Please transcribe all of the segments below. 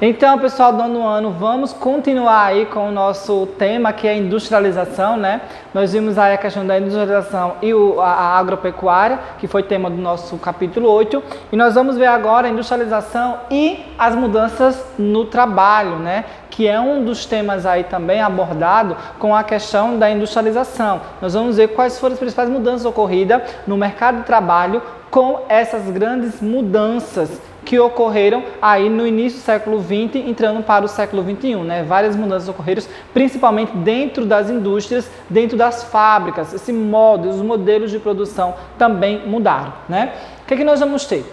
Então, pessoal do nono ano, vamos continuar aí com o nosso tema, que é a industrialização, né? Nós vimos aí a questão da industrialização e a agropecuária, que foi tema do nosso capítulo 8, e nós vamos ver agora a industrialização e as mudanças no trabalho, né? Que é um dos temas aí também abordado com a questão da industrialização. Nós vamos ver quais foram as principais mudanças ocorridas no mercado de trabalho com essas grandes mudanças que ocorreram aí no início do século XX, entrando para o século XXI, né? Várias mudanças ocorreram, principalmente dentro das indústrias, dentro das fábricas. Esse modo, os modelos de produção também mudaram, né? O que é que nós vamos ter?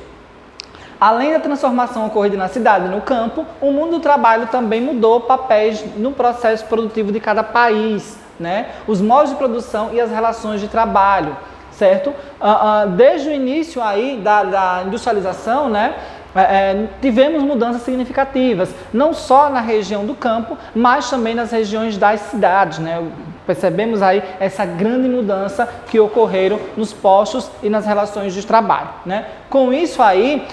Além da transformação ocorrida na cidade e no campo, o mundo do trabalho também mudou papéis no processo produtivo de cada país, né? Os modos de produção e as relações de trabalho, certo? Desde o início aí da industrialização, né? Tivemos mudanças significativas, não só na região do campo, mas também nas regiões das cidades, né? Percebemos aí essa grande mudança que ocorreram nos postos e nas relações de trabalho, né? Com isso aí,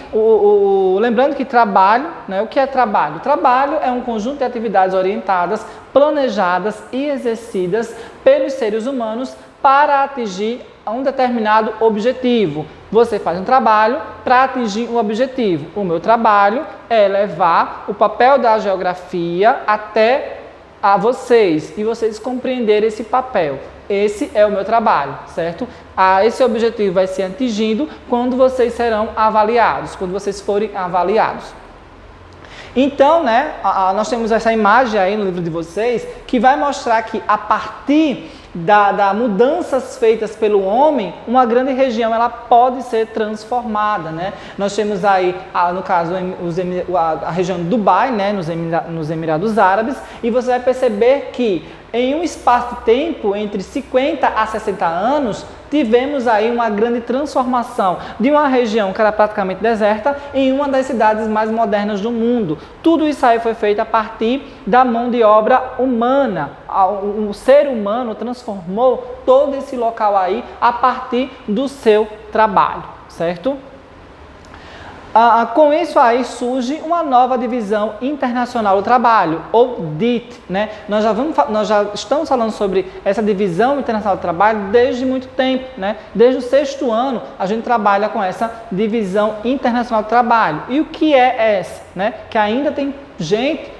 lembrando que trabalho, né? O que é trabalho? Trabalho é um conjunto de atividades orientadas, planejadas e exercidas pelos seres humanos para atingir um determinado objetivo. Você faz um trabalho para atingir um objetivo. O meu trabalho é levar o papel da geografia até a vocês e vocês compreenderem esse papel. Esse é o meu trabalho, certo? Esse objetivo vai ser atingido quando vocês serão avaliados, quando vocês forem avaliados. Então, né, nós temos essa imagem aí no livro de vocês que vai mostrar que a partir das mudanças feitas pelo homem, uma grande região ela pode ser transformada, né? Nós temos aí, no caso, a região de Dubai, né, nos Emirados Árabes, e você vai perceber que em um espaço de tempo entre 50 a 60 anos, tivemos aí uma grande transformação de uma região que era praticamente deserta em uma das cidades mais modernas do mundo. Tudo isso aí foi feito a partir da mão de obra humana. O ser humano transformou todo esse local aí a partir do seu trabalho, certo? Com isso aí surge uma nova divisão internacional do trabalho, ou DIT, né? Nós já estamos falando sobre essa divisão internacional do trabalho desde muito tempo, né? Desde o 6º ano a gente trabalha com essa divisão internacional do trabalho. E o que é essa, né? Que ainda tem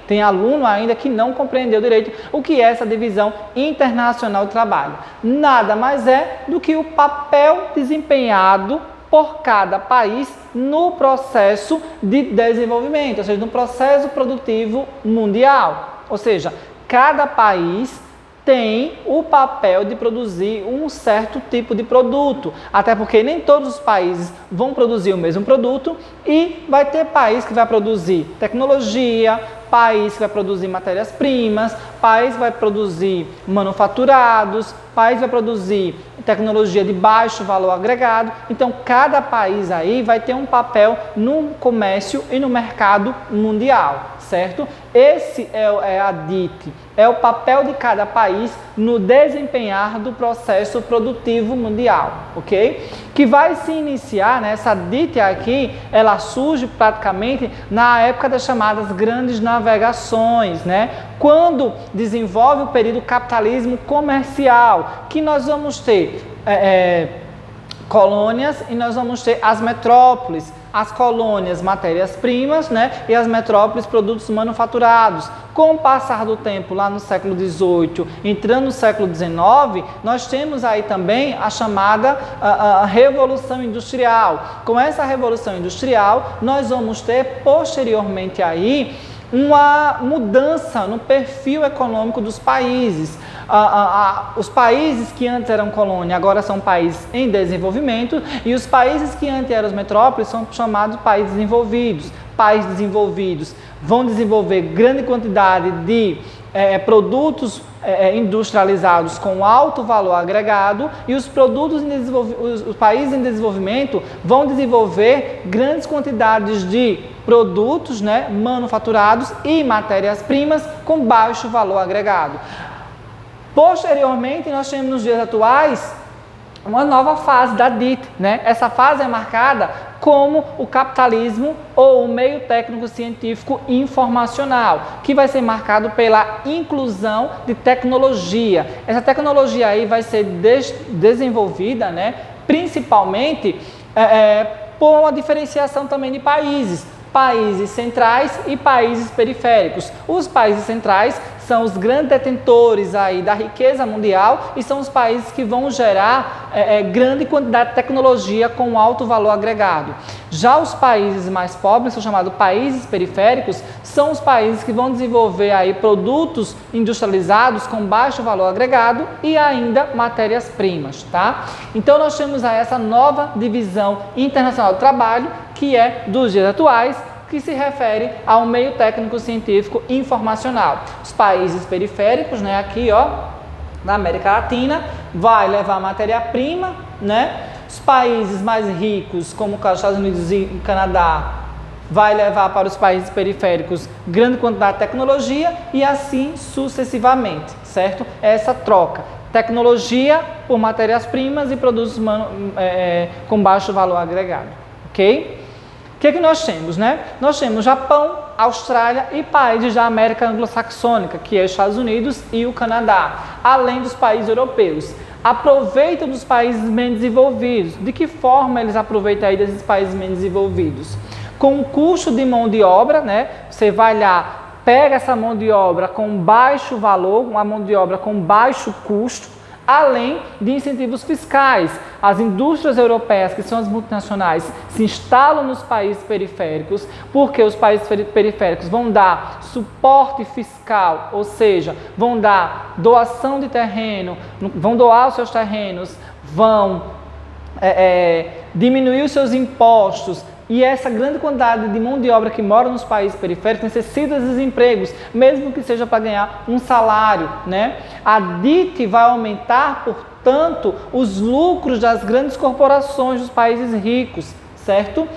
tem aluno ainda que não compreendeu direito o que é essa divisão internacional do trabalho. Nada mais é do que o papel desempenhado por cada país no processo de desenvolvimento, ou seja, no processo produtivo mundial. Ou seja, cada país tem o papel de produzir um certo tipo de produto, até porque nem todos os países vão produzir o mesmo produto e vai ter país que vai produzir tecnologia, país que vai produzir matérias-primas, país que vai produzir manufaturados, país vai produzir tecnologia de baixo valor agregado. Então, cada país aí vai ter um papel no comércio e no mercado mundial, certo? Esse é a DIT, é o papel de cada país no desempenhar do processo produtivo mundial, ok? Que vai se iniciar, né, essa DIT aqui, ela surge praticamente na época das chamadas grandes navegações, né? Quando desenvolve o período capitalismo comercial, que nós vamos ter colônias e nós vamos ter as metrópoles. As colônias, matérias-primas, né? E as metrópoles, produtos manufaturados. Com o passar do tempo, lá no século XVIII, entrando no século XIX, nós temos aí também a chamada Revolução Industrial. Com essa Revolução Industrial, nós vamos ter posteriormente aí uma mudança no perfil econômico dos países. Os países que antes eram colônia agora são países em desenvolvimento e os países que antes eram metrópoles são chamados países desenvolvidos. Países desenvolvidos vão desenvolver grande quantidade de produtos industrializados com alto valor agregado e os países em desenvolvimento vão desenvolver grandes quantidades de produtos, né, manufaturados e matérias-primas com baixo valor agregado. Posteriormente, nós temos nos dias atuais uma nova fase da DIT, né? Essa fase é marcada como o capitalismo ou o meio técnico-científico informacional, que vai ser marcado pela inclusão de tecnologia. Essa tecnologia aí vai ser desenvolvida, né, principalmente por uma diferenciação também de países centrais e países periféricos. Os países centrais são os grandes detentores aí da riqueza mundial e são os países que vão gerar grande quantidade de tecnologia com alto valor agregado. Já os países mais pobres, são chamados países periféricos, são os países que vão desenvolver aí produtos industrializados com baixo valor agregado e ainda matérias-primas, tá? Então nós temos aí essa nova divisão internacional do trabalho, que é dos dias atuais, que se refere ao meio técnico-científico informacional. Os países periféricos, né, aqui, ó, na América Latina, vai levar matéria-prima, né? Os países mais ricos, como os Estados Unidos e o Canadá, vai levar para os países periféricos grande quantidade de tecnologia e assim sucessivamente, certo? Essa troca. Tecnologia por matérias-primas e produtos com baixo valor agregado, ok? O que nós temos, né? Nós temos Japão, Austrália e países da América anglo-saxônica, que é os Estados Unidos e o Canadá, além dos países europeus. Aproveitam dos países menos desenvolvidos. De que forma eles aproveitam aí desses países menos desenvolvidos? Com um custo de mão de obra, né? Você vai lá, pega essa mão de obra com baixo valor, uma mão de obra com baixo custo, além de incentivos fiscais. As indústrias europeias, que são as multinacionais, se instalam nos países periféricos, porque os países periféricos vão dar suporte fiscal, ou seja, vão dar doação de terreno, vão doar os seus terrenos, vão diminuir os seus impostos. E essa grande quantidade de mão de obra que mora nos países periféricos necessita desses empregos, mesmo que seja para ganhar um salário, né? A DIT vai aumentar, portanto, os lucros das grandes corporações dos países ricos, certo?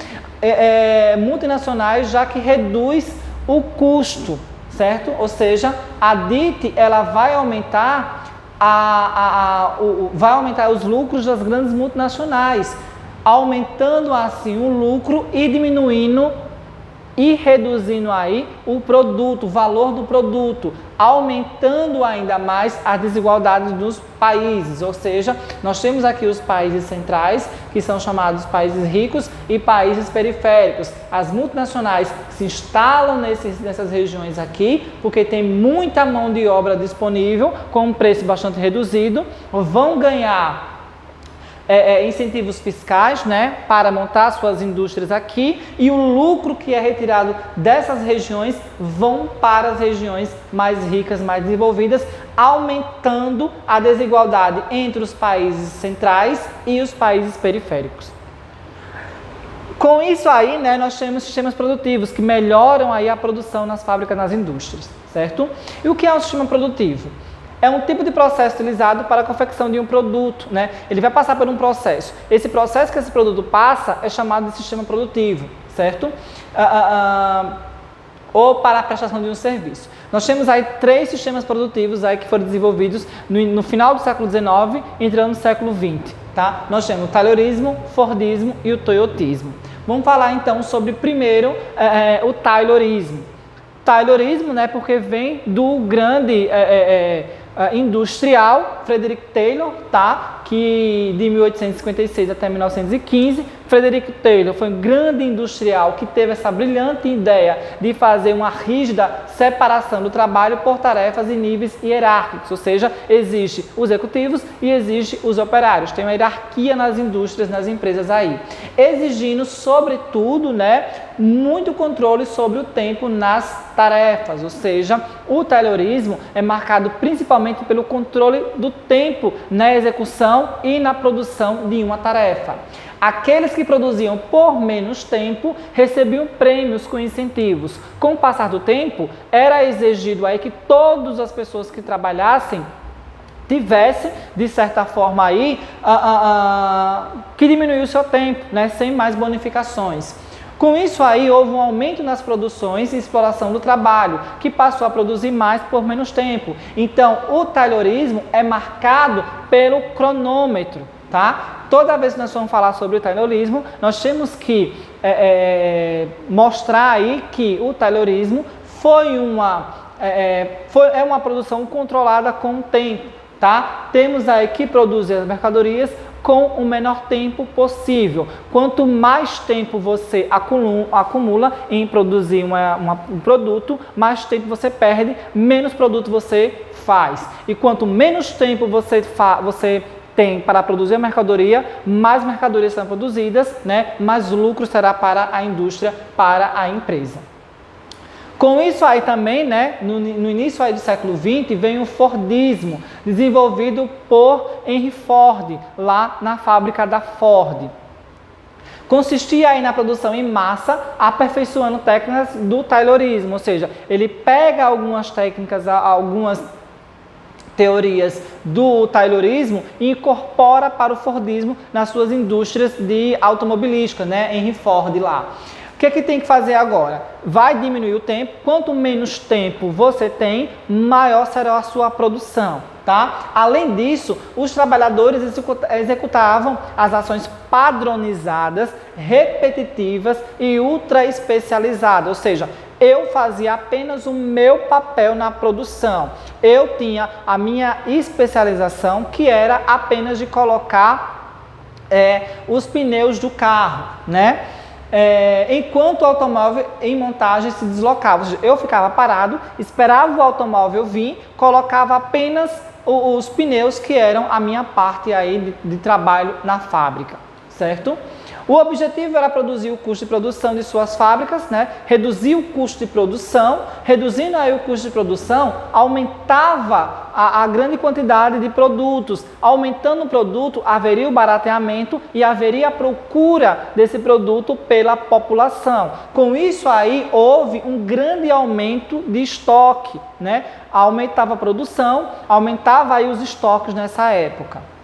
Multinacionais, já que reduz o custo, certo? Ou seja, a DIT ela vai aumentar vai aumentar os lucros das grandes multinacionais, aumentando assim o lucro e diminuindo e reduzindo aí o produto, o valor do produto, aumentando ainda mais a desigualdade dos países. Ou seja, nós temos aqui os países centrais, que são chamados países ricos, e países periféricos. As multinacionais se instalam nessas regiões aqui, porque tem muita mão de obra disponível, com um preço bastante reduzido, vão ganhar incentivos fiscais, né, para montar suas indústrias aqui, e o lucro que é retirado dessas regiões vão para as regiões mais ricas, mais desenvolvidas, aumentando a desigualdade entre os países centrais e os países periféricos. Com isso aí, né, nós temos sistemas produtivos que melhoram aí a produção nas fábricas, nas indústrias, certo? E o que é um sistema produtivo? É um tipo de processo utilizado para a confecção de um produto, né? Ele vai passar por um processo. Esse processo que esse produto passa é chamado de sistema produtivo, certo? Ou para a prestação de um serviço. Nós temos aí 3 sistemas produtivos aí que foram desenvolvidos no final do século XIX, entrando no século XX, tá? Nós temos o Taylorismo, Fordismo e o Toyotismo. Vamos falar então sobre primeiro o Taylorismo. Taylorismo, né, porque vem do grande industrial Frederick Taylor, tá? Que de 1856 até 1915, Frederick Taylor foi um grande industrial que teve essa brilhante ideia de fazer uma rígida separação do trabalho por tarefas e níveis hierárquicos, ou seja, existe os executivos e existe os operários, tem uma hierarquia nas indústrias, nas empresas aí, exigindo sobretudo, né, muito controle sobre o tempo nas tarefas, ou seja, o Taylorismo é marcado principalmente pelo controle do tempo na execução e na produção de uma tarefa. Aqueles que produziam por menos tempo recebiam prêmios com incentivos. Com o passar do tempo, era exigido aí que todas as pessoas que trabalhassem tivesse, de certa forma, aí, que diminuiu o seu tempo, né, sem mais bonificações. Com isso aí, houve um aumento nas produções e exploração do trabalho, que passou a produzir mais por menos tempo. Então, o Taylorismo é marcado pelo cronômetro, tá? Toda vez que nós vamos falar sobre o taylorismo, nós temos que mostrar aí que o taylorismo é uma produção controlada com o tempo, tá? Temos aí que produzir as mercadorias com o menor tempo possível. Quanto mais tempo você acumula em produzir um produto, mais tempo você perde, menos produto você faz. E quanto menos tempo você tem para produzir a mercadoria, mais mercadorias serão produzidas, né? Mais lucro será para a indústria, para a empresa. Com isso aí também, né, no início aí do século XX, vem o Fordismo, desenvolvido por Henry Ford, lá na fábrica da Ford. Consistia aí na produção em massa, aperfeiçoando técnicas do taylorismo, ou seja, ele pega algumas técnicas, algumas teorias do taylorismo e incorpora para o Fordismo nas suas indústrias de automobilística, né, Henry Ford lá. O que é que tem que fazer agora? Vai diminuir o tempo. Quanto menos tempo você tem, maior será a sua produção, tá? Além disso, os trabalhadores executavam as ações padronizadas, repetitivas e ultra especializadas, ou seja, eu fazia apenas o meu papel na produção. Eu tinha a minha especialização, que era apenas de colocar os pneus do carro, né? Enquanto o automóvel em montagem se deslocava. Eu ficava parado, esperava o automóvel vir, colocava apenas os pneus, que eram a minha parte aí de trabalho na fábrica, certo? O objetivo era produzir o custo de produção de suas fábricas, né? Reduzir o custo de produção. Reduzindo aí o custo de produção, aumentava a grande quantidade de produtos. Aumentando o produto, haveria o barateamento e haveria a procura desse produto pela população. Com isso aí, houve um grande aumento de estoque, né? Aumentava a produção, aumentava aí os estoques nessa época.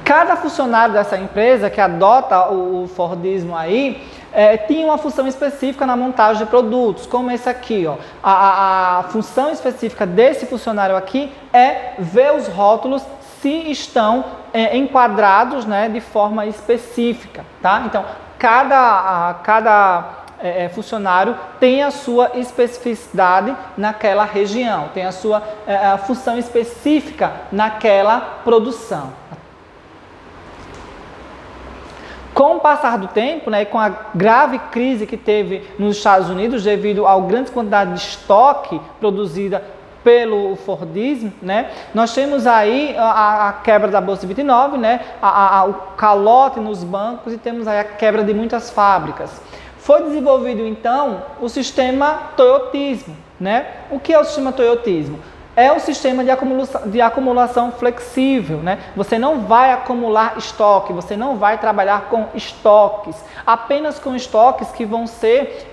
Cada funcionário dessa empresa que adota o Fordismo aí, tinha uma função específica na montagem de produtos, como esse aqui, ó. A função específica desse funcionário aqui é ver os rótulos se estão enquadrados, né, de forma específica, tá? Então, cada funcionário tem a sua especificidade naquela região, tem a sua função específica naquela produção. Com o passar do tempo, né, e com a grave crise que teve nos Estados Unidos devido à grande quantidade de estoque produzida pelo Fordismo, né, nós temos aí a quebra da Bolsa de 29, né, o calote nos bancos e temos aí a quebra de muitas fábricas. Foi desenvolvido então o sistema toyotismo, né? O que é o sistema toyotismo? É um sistema de acumulação flexível, né? Você não vai acumular estoque, você não vai trabalhar com estoques, apenas com estoques que vão ser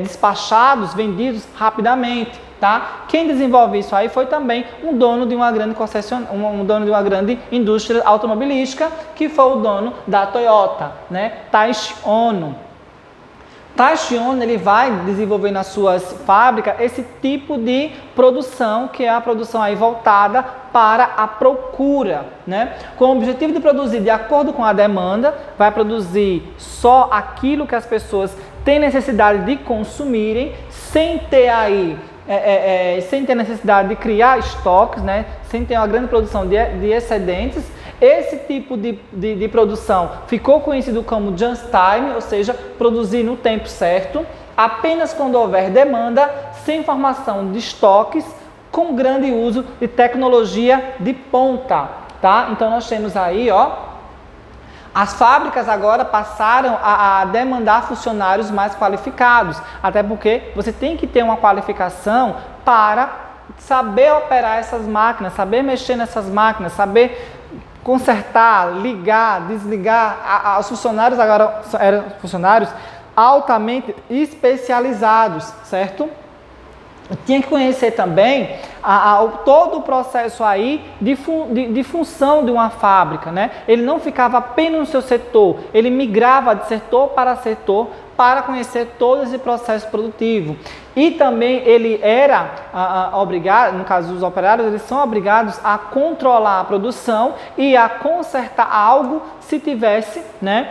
despachados, vendidos rapidamente, tá? Quem desenvolve isso aí foi também um dono de uma grande um dono de uma grande indústria automobilística, que foi o dono da Toyota, né? Taishi Ono. Taishi Ono, ele vai desenvolver nas suas fábricas esse tipo de produção, que é a produção aí voltada para a procura, né? Com o objetivo de produzir de acordo com a demanda, vai produzir só aquilo que as pessoas têm necessidade de consumirem, sem ter aí sem ter necessidade de criar estoques, né? Sem ter uma grande produção de excedentes. Esse tipo de produção ficou conhecido como just time, ou seja, produzir no tempo certo, apenas quando houver demanda, sem formação de estoques, com grande uso de tecnologia de ponta, tá? Então nós temos aí, ó, as fábricas agora passaram a demandar funcionários mais qualificados, até porque você tem que ter uma qualificação para saber operar essas máquinas, saber mexer nessas máquinas, saber consertar, ligar, desligar. Os funcionários agora eram funcionários altamente especializados, certo? Tinha que conhecer também todo o processo aí de função de uma fábrica, né? Ele não ficava apenas no seu setor, ele migrava de setor para setor para conhecer todo esse processo produtivo. E também ele era obrigado, no caso dos operários, eles são obrigados a controlar a produção e a consertar algo se tivesse, né,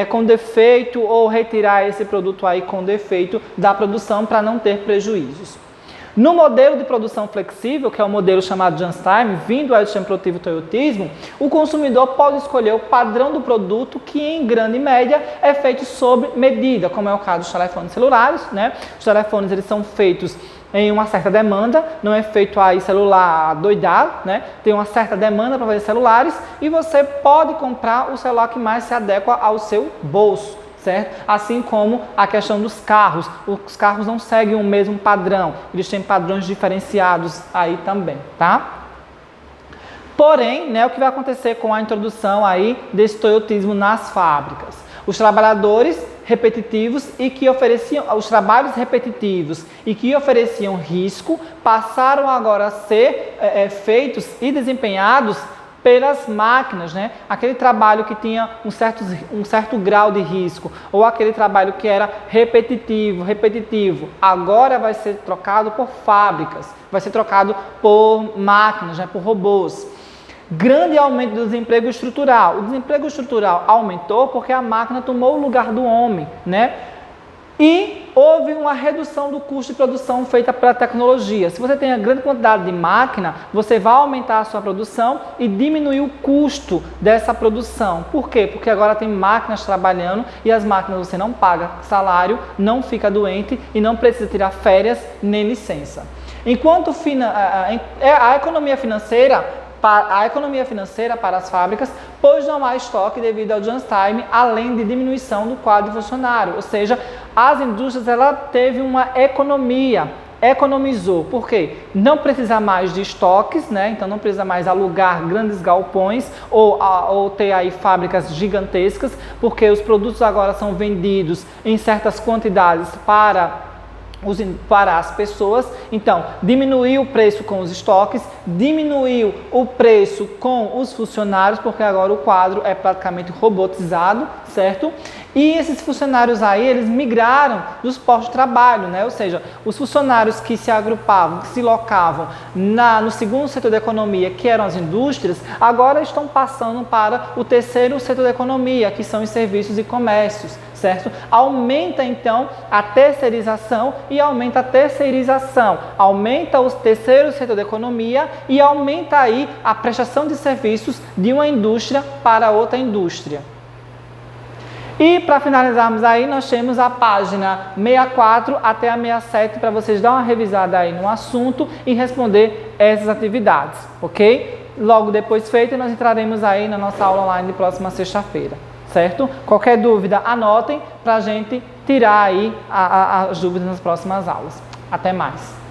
com defeito, ou retirar esse produto aí com defeito da produção para não ter prejuízos. No modelo de produção flexível, que é o modelo chamado Just Time, vindo do sistema produtivo Toyotismo, o consumidor pode escolher o padrão do produto que, em grande média, é feito sob medida, como é o caso dos telefones celulares, né? Os telefones eles são feitos em uma certa demanda, não é feito aí celular doidado, né? Tem uma certa demanda para fazer celulares e você pode comprar o celular que mais se adequa ao seu bolso. Certo? Assim como a questão dos carros. Os carros não seguem o mesmo padrão, eles têm padrões diferenciados aí também, tá? Porém, né, o que vai acontecer com a introdução aí desse toyotismo nas fábricas? Os trabalhadores repetitivos e que ofereciam, os trabalhos repetitivos e que ofereciam risco passaram agora a ser feitos e desempenhados pelas máquinas, né? Aquele trabalho que tinha um certo grau de risco, ou aquele trabalho que era repetitivo, agora vai ser trocado por fábricas, vai ser trocado por máquinas, né? Por robôs. Grande aumento do desemprego estrutural. O desemprego estrutural aumentou porque a máquina tomou o lugar do homem, né? E houve uma redução do custo de produção feita pela tecnologia. Se você tem uma grande quantidade de máquina, você vai aumentar a sua produção e diminuir o custo dessa produção. Por quê? Porque agora tem máquinas trabalhando e as máquinas você não paga salário, não fica doente e não precisa tirar férias nem licença. Enquanto a economia financeira para as fábricas, pois não há estoque devido ao just time, além de diminuição do quadro de funcionário. Ou seja, as indústrias ela teve uma economizou. Por quê? Não precisa mais de estoques, né? Então não precisa mais alugar grandes galpões ou ter aí fábricas gigantescas, porque os produtos agora são vendidos em certas quantidades para as pessoas. Então, diminuiu o preço com os estoques, diminuiu o preço com os funcionários, porque agora o quadro é praticamente robotizado, certo? E esses funcionários aí, eles migraram dos postos de trabalho, né? Ou seja, os funcionários que se agrupavam, que se locavam no segundo setor da economia, que eram as indústrias, agora estão passando para o terceiro setor da economia, que são os serviços e comércios, certo? Aumenta então a terceirização e aumenta a terceirização, aumenta o terceiro setor da economia e aumenta aí a prestação de serviços de uma indústria para outra indústria. E para finalizarmos aí, nós temos a página 64 até a 67 para vocês dar uma revisada aí no assunto e responder essas atividades, ok? Logo depois feito, nós entraremos aí na nossa aula online de próxima sexta-feira, certo? Qualquer dúvida, anotem para a gente tirar aí as dúvidas nas próximas aulas. Até mais!